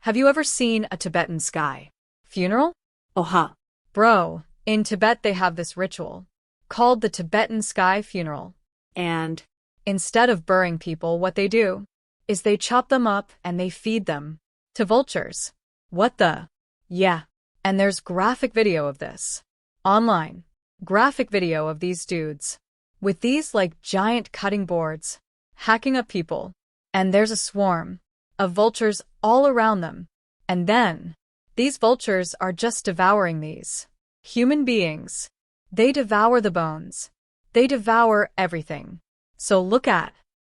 Have you ever seen a Tibetan sky funeral? Oha. Bro, in Tibet they have this ritual called the Tibetan sky funeral. And Instead of burying people, what they do is they chop them up and they feed them to vultures. What the? Yeah. And there's graphic video of this online. Graphic video of these dudes with these like giant cutting boards hacking up people. And there's a swarm of vultures all around them. And then these vultures are just devouring these human beings. They devour the bones. They devour everything. So look at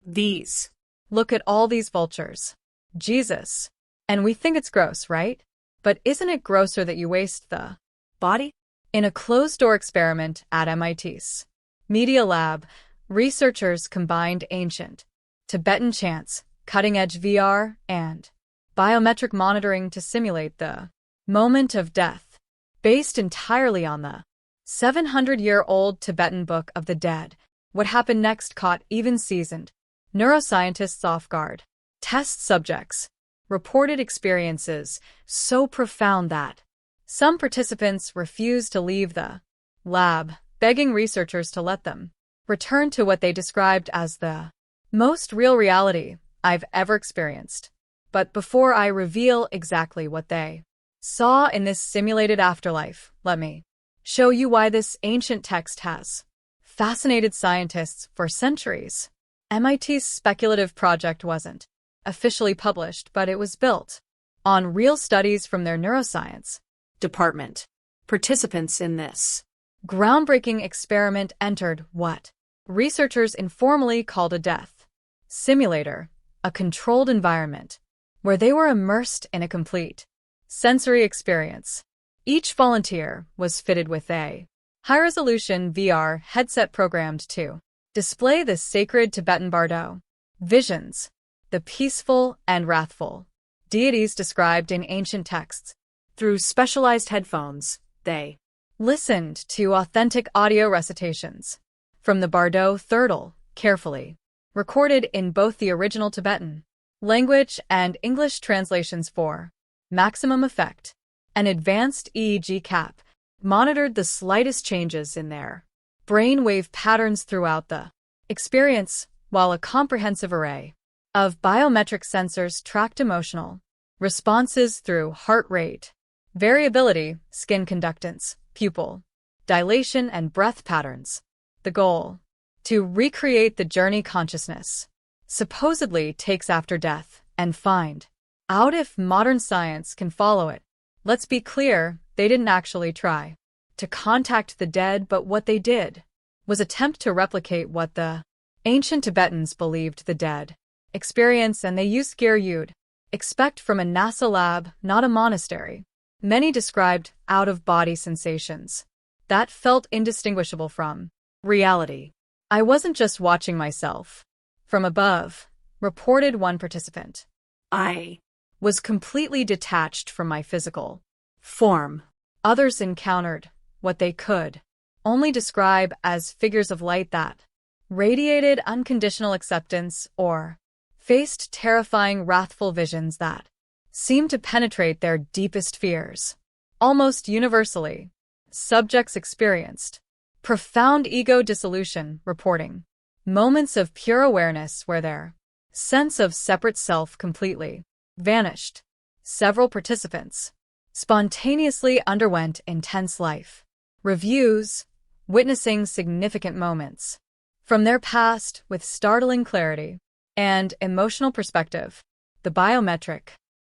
these. Look at all these vultures. Jesus. And we think it's gross, right? But isn't it grosser that you waste the body? In a closed-door experiment at MIT's Media Lab, researchers combined ancient Tibetan chants, cutting-edge VR, and biometric monitoring to simulate the moment of death, based entirely on the 700-year-old Tibetan Book of the Dead. What happened next caught even seasoned neuroscientists off guard. Test subjects reported experiences so profound that some participants refused to leave the lab, begging researchers to let them return to what they described as the most real reality I've ever experienced. But before I reveal exactly what they saw in this simulated afterlife, let me show you why this ancient text has fascinated scientists for centuries. MIT's speculative project wasn't officially published, but it was built on real studies from their neuroscience department. Participants in this groundbreaking experiment entered what researchers informally called a death simulator, a controlled environment where they were immersed in a complete sensory experience. Each volunteer was fitted with a high-resolution VR headset programmed to display the sacred Tibetan bardo visions, the peaceful and wrathful deities described in ancient texts. Through specialized headphones, they listened to authentic audio recitations from the bardo thirtle, carefully recorded in both the original Tibetan language and English translations for maximum effect. An advanced EEG cap monitored the slightest changes in their brainwave patterns throughout the experience, while a comprehensive array of biometric sensors tracked emotional responses through heart rate variability, skin conductance, pupil dilation, and breath patterns. The goal: to recreate the journey consciousness supposedly takes after death and find out if modern science can follow it. Let's be clear, they didn't actually try to contact the dead, but what they did was attempt to replicate what the ancient Tibetans believed the dead experience, and they used gear you'd expect from a NASA lab, not a monastery. Many described out-of-body sensations that felt indistinguishable from reality. I wasn't just watching myself from above, reported one participant. I was completely detached from my physical form. Others encountered what they could only describe as figures of light that radiated unconditional acceptance or faced terrifying, wrathful visions that seemed to penetrate their deepest fears. Almost universally, subjects experienced profound ego dissolution, reporting moments of pure awareness where their sense of separate self completely vanished. Several participants spontaneously underwent intense life reviews, witnessing significant moments from their past with startling clarity and emotional perspective. The biometric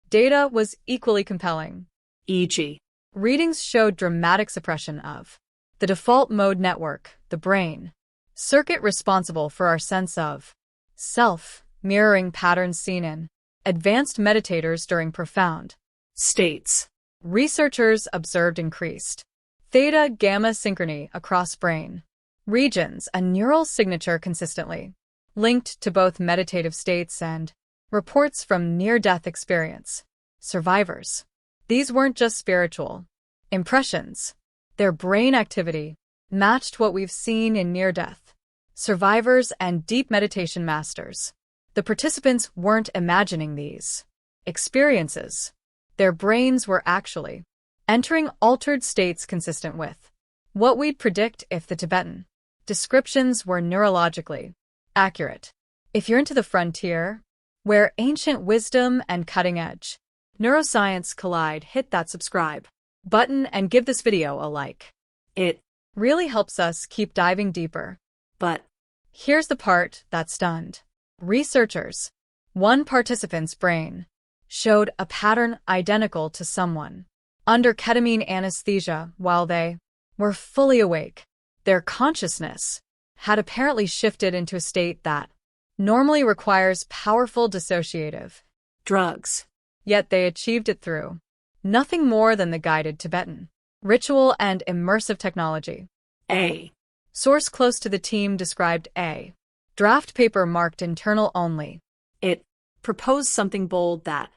data was equally compelling. E.g., readings showed dramatic suppression of the default mode network, the brain circuit responsible for our sense of self, mirroring patterns seen in advanced meditators during profound states. Researchers observed increased theta-gamma synchrony across brain regions, a neural signature consistently linked to both meditative states and reports from near-death experience survivors. These weren't just spiritual impressions. Their brain activity matched what we've seen in near-death survivors and deep meditation masters. The participants weren't imagining these experiences. Their brains were actually entering altered states consistent with what we'd predict if the Tibetan descriptions were neurologically accurate. If you're into the frontier, where ancient wisdom and cutting-edge neuroscience collide, hit that subscribe button and give this video a like. It Really helps us keep diving deeper. but Here's the part that stunned researchers. One participant's brain showed a pattern identical to someone under ketamine anesthesia while they were fully awake. Their consciousness had apparently shifted into a state that normally requires powerful dissociative drugs. yet they achieved it through nothing more than the guided Tibetan ritual and immersive technology. A Source close to the team described a draft paper marked internal only. It proposed something bold that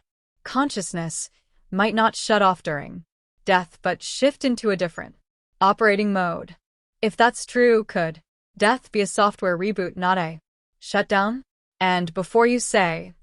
Consciousness might not shut off during death but shift into a different operating mode. If that's true, could death be a software reboot, not a shutdown? And before you say,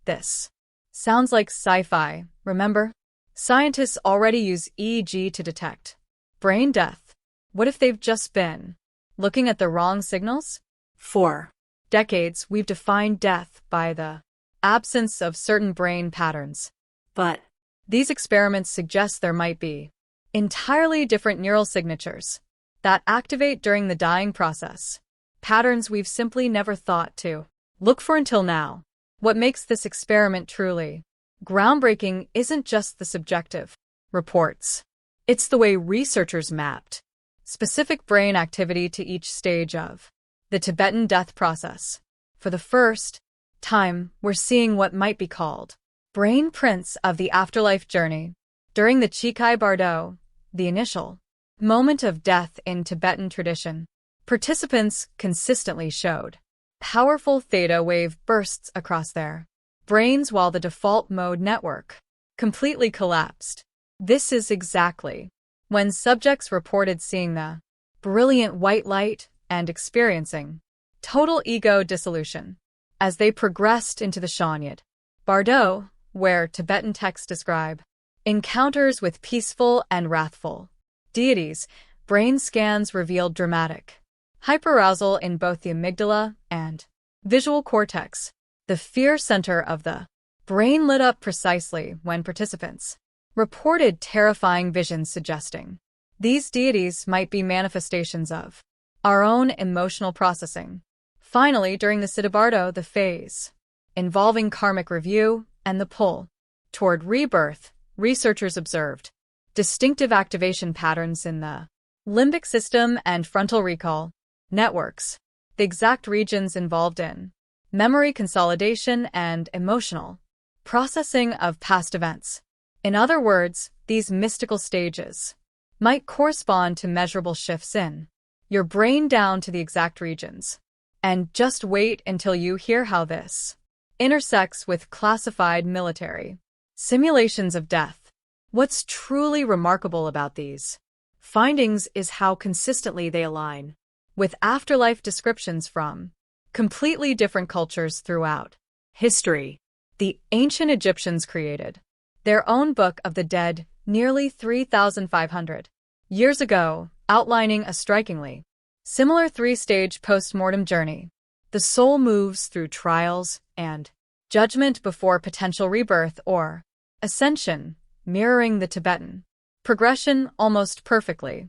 this sounds like sci-fi, remember? Scientists already use EEG to detect brain death. What if they've just been looking at the wrong signals? for Decades, we've defined death by the absence of certain brain patterns. but These experiments suggest there might be entirely different neural signatures that activate during the dying process, patterns we've simply never thought to look for until now. What makes this experiment truly groundbreaking isn't just the subjective reports. It's the way researchers mapped specific brain activity to each stage of the Tibetan death process. For the first time, we're seeing what might be called brain prints of the afterlife journey. During the Chikai Bardo, the initial moment of death in Tibetan tradition, participants consistently showed powerful theta wave bursts across their brains while the default mode network completely collapsed. This is exactly when subjects reported seeing the brilliant white light and experiencing total ego dissolution. As they progressed into the Shanyat Bardo, where Tibetan texts describe encounters with peaceful and wrathful deities, brain scans revealed dramatic hyperarousal in both the amygdala and visual cortex. The fear center of the brain lit up precisely when participants reported terrifying visions suggesting these deities might be manifestations of our own emotional processing. Finally, during the Siddhartha, the phase involving karmic review and the pull toward rebirth, researchers observed distinctive activation patterns in the limbic system and frontal recall networks, the exact regions involved in memory consolidation and emotional processing of past events. In other words, these mystical stages might correspond to measurable shifts in your brain down to the exact regions. And just wait until you hear how this intersects with classified military simulations of death. What's truly remarkable about these findings is how consistently they align with afterlife descriptions from completely different cultures throughout history. The ancient Egyptians created their own Book of the Dead nearly 3,500 years ago, outlining a strikingly similar three-stage post-mortem journey. The soul moves through trials and judgment before potential rebirth or ascension, mirroring the Tibetan progression almost perfectly.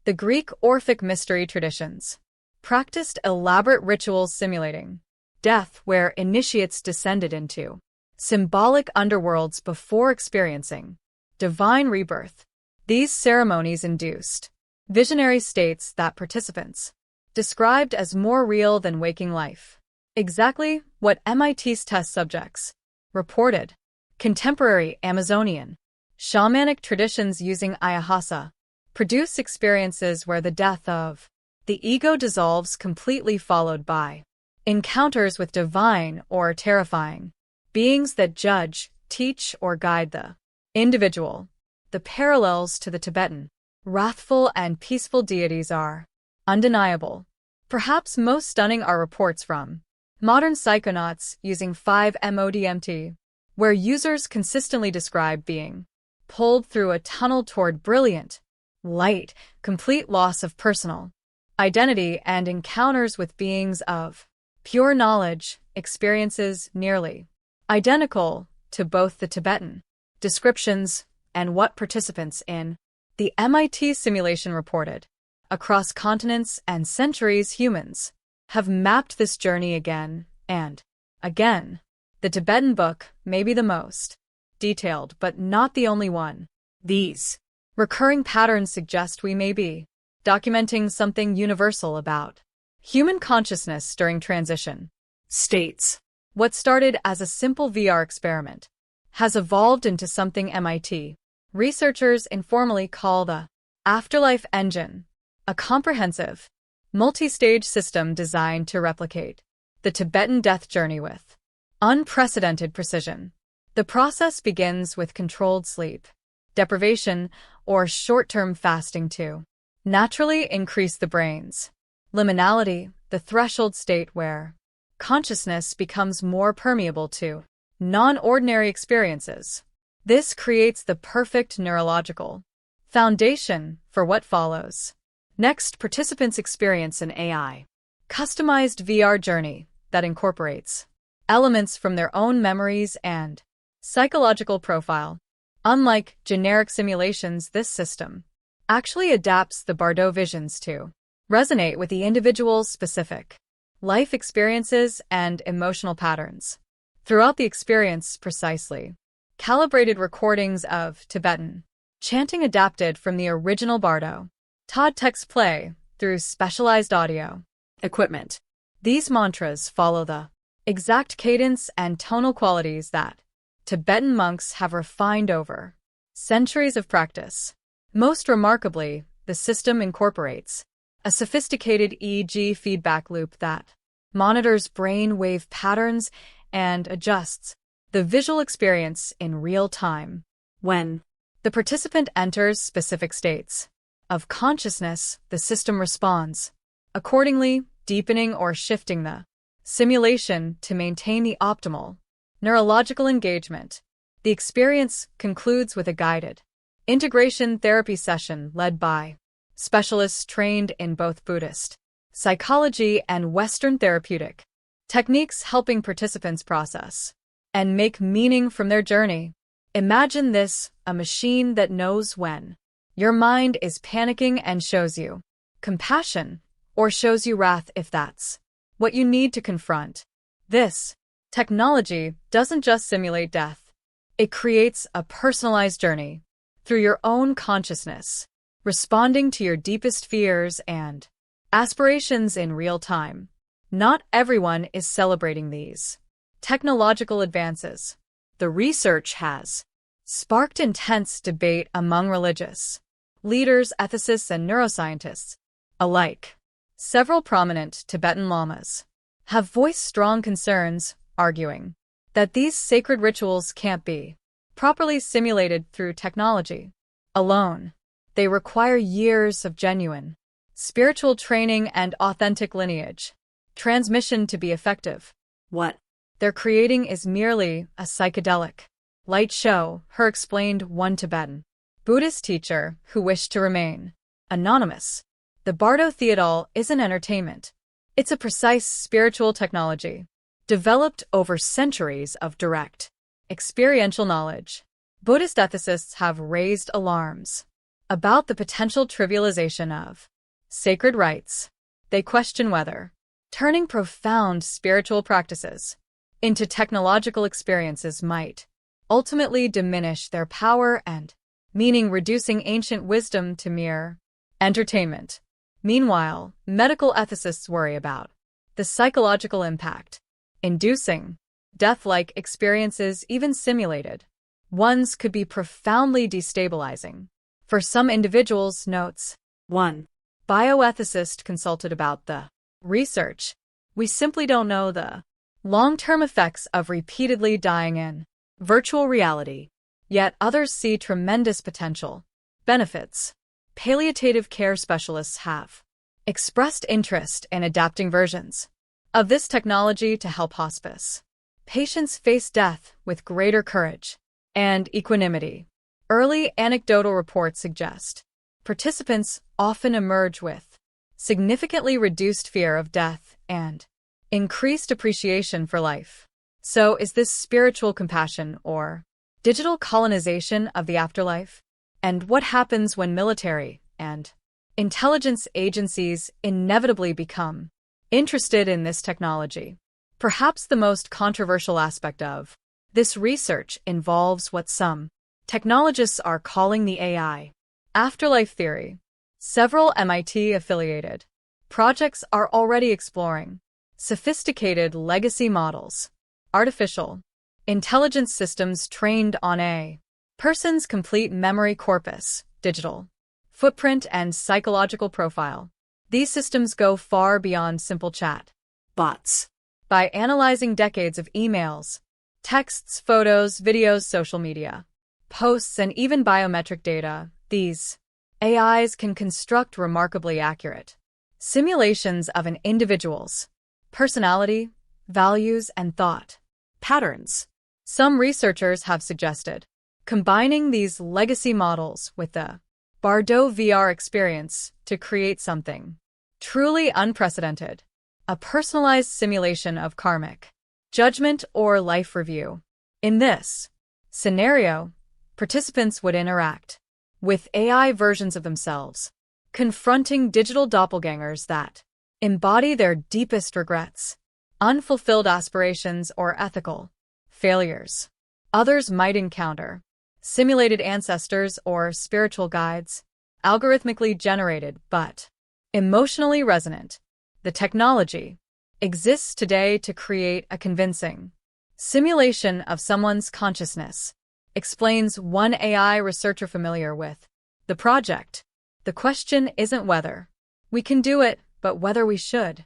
The Greek Orphic mystery traditions practiced elaborate rituals simulating death where initiates descended into symbolic underworlds before experiencing divine rebirth. These ceremonies induced visionary states that participants described as more real than waking life. Exactly what MIT's test subjects reported. Contemporary Amazonian shamanic traditions using ayahuasca produce experiences where the death of the ego dissolves completely, followed by encounters with divine or terrifying beings that judge, teach, or guide the individual. The parallels to the Tibetan wrathful and peaceful deities are undeniable. Perhaps most stunning are reports from modern psychonauts using 5-MODMT, where users consistently describe being pulled through a tunnel toward brilliant light, complete loss of personal identity, and encounters with beings of pure knowledge, experiences nearly identical to both the Tibetan descriptions and what participants in the MIT simulation reported. Across continents and centuries, humans have mapped this journey again and again. The Tibetan book may be the most detailed, but not the only one. These recurring patterns suggest we may be documenting something universal about human consciousness during transition states. What started as a simple VR experiment has evolved into something MIT researchers informally call the afterlife engine, a comprehensive, multi-stage system designed to replicate the Tibetan death journey with unprecedented precision. The process begins with controlled sleep deprivation or short-term fasting to naturally increase the brain's liminality, the threshold state where consciousness becomes more permeable to non-ordinary experiences. This creates the perfect neurological foundation for what follows. Next, participants experience an AI customized VR journey that incorporates elements from their own memories and psychological profile. Unlike generic simulations, this system actually adapts the Bardo visions to resonate with the individual's specific life experiences and emotional patterns. Throughout the experience, precisely calibrated recordings of Tibetan chanting adapted from the original Bardo Todd text play through specialized audio equipment. These mantras follow the exact cadence and tonal qualities that Tibetan monks have refined over centuries of practice. Most remarkably, the system incorporates a sophisticated EEG feedback loop that monitors brain wave patterns and adjusts the visual experience in real time. When the participant enters specific states of consciousness, the system responds accordingly, deepening or shifting the simulation to maintain the optimal neurological engagement. The experience concludes with a guided integration therapy session led by specialists trained in both Buddhist psychology and Western therapeutic techniques, helping participants process and make meaning from their journey. Imagine this, a machine that knows when your mind is panicking and shows you compassion or shows you wrath if that's what you need to confront. This technology doesn't just simulate death. It creates a personalized journey through your own consciousness, responding to your deepest fears and aspirations in real time. Not everyone is celebrating these technological advances. The research has sparked intense debate among religious leaders, ethicists, and neuroscientists alike. Several prominent Tibetan lamas have voiced strong concerns, arguing that these sacred rituals can't be properly simulated through technology alone. They require years of genuine spiritual training and authentic lineage transmission to be effective. What they're creating is merely a psychedelic light show, her explained one Tibetan Buddhist teacher who wished to remain anonymous. The Bardo Theodol isn't entertainment. It's a precise spiritual technology developed over centuries of direct experiential knowledge. Buddhist ethicists have raised alarms about the potential trivialization of sacred rites. They question whether turning profound spiritual practices into technological experiences might ultimately diminish their power and meaning, reducing ancient wisdom to mere entertainment. Meanwhile, medical ethicists worry about the psychological impact. Inducing death-like experiences, even simulated ones, could be profoundly destabilizing for some individuals. Notes. 1. Bioethicist consulted about the research. We simply don't know the long-term effects of repeatedly dying in virtual reality, yet others see tremendous potential benefits. Palliative care specialists have expressed interest in adapting versions of this technology to help hospice patients face death with greater courage and equanimity. Early anecdotal reports suggest participants often emerge with significantly reduced fear of death and increased appreciation for life. So, is this spiritual compassion or digital colonization of the afterlife? And what happens when military and intelligence agencies inevitably become interested in this technology? Perhaps the most controversial aspect of this research involves what some technologists are calling the AI afterlife theory. Several MIT-affiliated projects are already exploring sophisticated legacy models, artificial intelligence systems trained on a person's complete memory corpus, digital footprint, and psychological profile. These systems go far beyond simple chat Bots. by analyzing decades of emails, texts, photos, videos, social media posts, and even biometric data. These AIs can construct remarkably accurate simulations of an individual's personality, values, and thought patterns. Some researchers have suggested combining these legacy models with the Bardo VR experience to create something truly unprecedented, a personalized simulation of karmic judgment or life review. In this scenario, participants would interact with AI versions of themselves, confronting digital doppelgangers that embody their deepest regrets, unfulfilled aspirations, or ethical failures. Others might encounter simulated ancestors or spiritual guides, algorithmically generated but emotionally resonant. The technology exists today to create a convincing simulation of someone's consciousness, explains one AI researcher familiar with the project. The question isn't whether we can do it, but whether we should.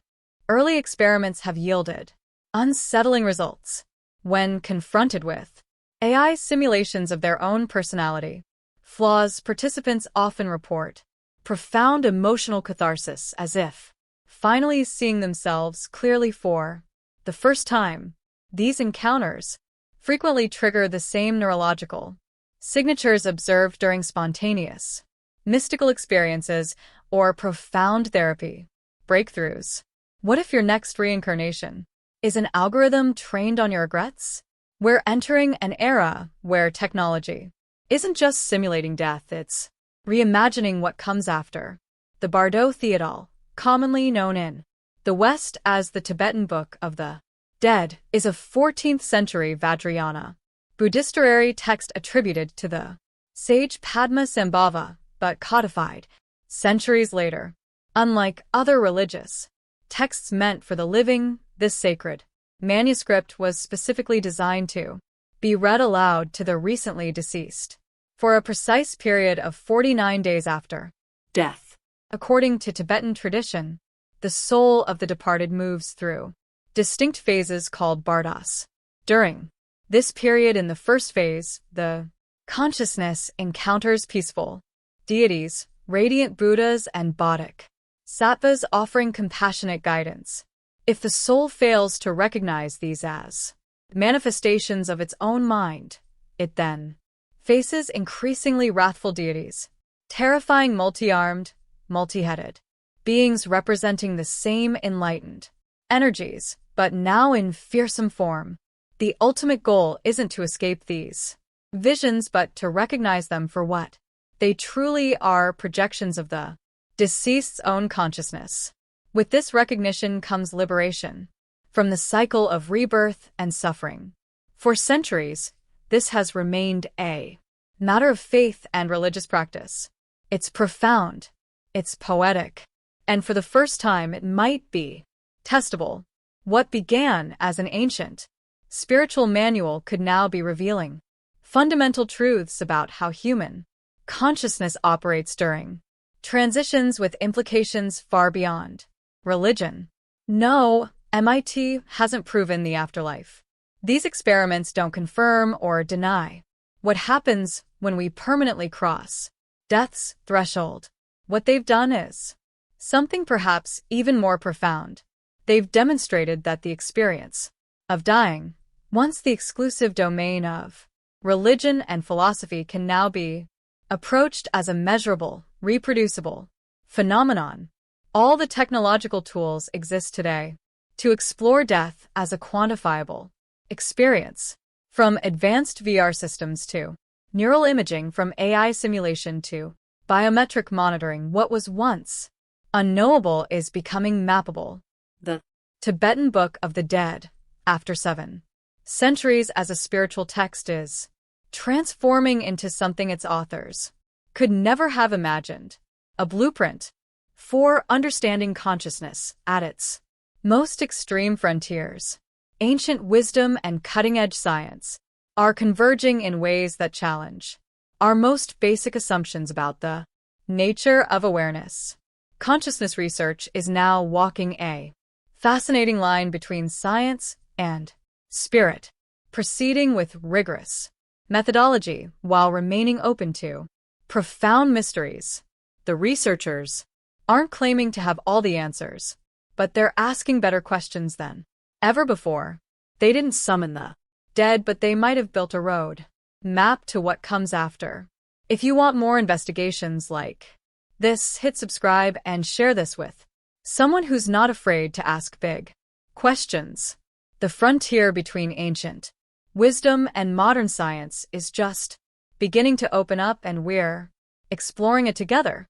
Early experiments have yielded unsettling results. When confronted with AI simulations of their own personality flaws, participants often report profound emotional catharsis, as if finally seeing themselves clearly for the first time. These encounters frequently trigger the same neurological signatures observed during spontaneous mystical experiences or profound therapy breakthroughs. What if your next reincarnation is an algorithm trained on your regrets? We're entering an era where technology isn't just simulating death, it's reimagining what comes after. The Bardo Theodol, commonly known in the West as the Tibetan Book of the Dead, is a 14th century Vajrayana Buddhistary text attributed to the sage Padmasambhava, but codified centuries later. Unlike other religious texts meant for the living, this sacred manuscript was specifically designed to be read aloud to the recently deceased for a precise period of 49 days after Death. According to Tibetan tradition, the soul of the departed moves through distinct phases called bardas. During this period, in the first phase, the consciousness encounters peaceful deities, radiant Buddhas, and Bodhic sattvas offering compassionate guidance. If the soul fails to recognize these as manifestations of its own mind, it then faces increasingly wrathful deities, terrifying multi-armed, multi-headed beings representing the same enlightened energies, but now in fearsome form. The ultimate goal isn't to escape these visions, but to recognize them for what they truly are: projections of the deceased's own consciousness. With this recognition comes liberation from the cycle of rebirth and suffering. For centuries, this has remained a matter of faith and religious practice. It's profound, it's poetic, and for the first time it might be testable. What began as an ancient spiritual manual could now be revealing fundamental truths about how human consciousness operates during transitions, with implications far beyond religion. No, MIT hasn't proven the afterlife. These experiments don't confirm or deny what happens when we permanently cross death's threshold. What they've done is something perhaps even more profound. They've demonstrated that the experience of dying, once the exclusive domain of religion and philosophy can now be approached as a measurable, reproducible phenomenon. All the technological tools exist today to explore death as a quantifiable experience. From advanced VR systems to neural imaging, from AI simulation to biometric monitoring, what was once unknowable is becoming mappable. The Tibetan Book of the Dead, after 7 centuries as a spiritual text, is transforming into something its authors could never have imagined, a blueprint for understanding consciousness at its most extreme frontiers. Ancient wisdom and cutting-edge science are converging in ways that challenge our most basic assumptions about the nature of awareness. Consciousness research is now walking a fascinating line between science and spirit, proceeding with rigorous methodology while remaining open to profound mysteries. The researchers aren't claiming to have all the answers, but they're asking better questions than ever before. They didn't summon the dead, but they might have built a road map to what comes after. If you want more investigations like this, hit subscribe and share this with someone who's not afraid to ask big questions. The frontier between ancient wisdom and modern science is just beginning to open up, and we're exploring it together.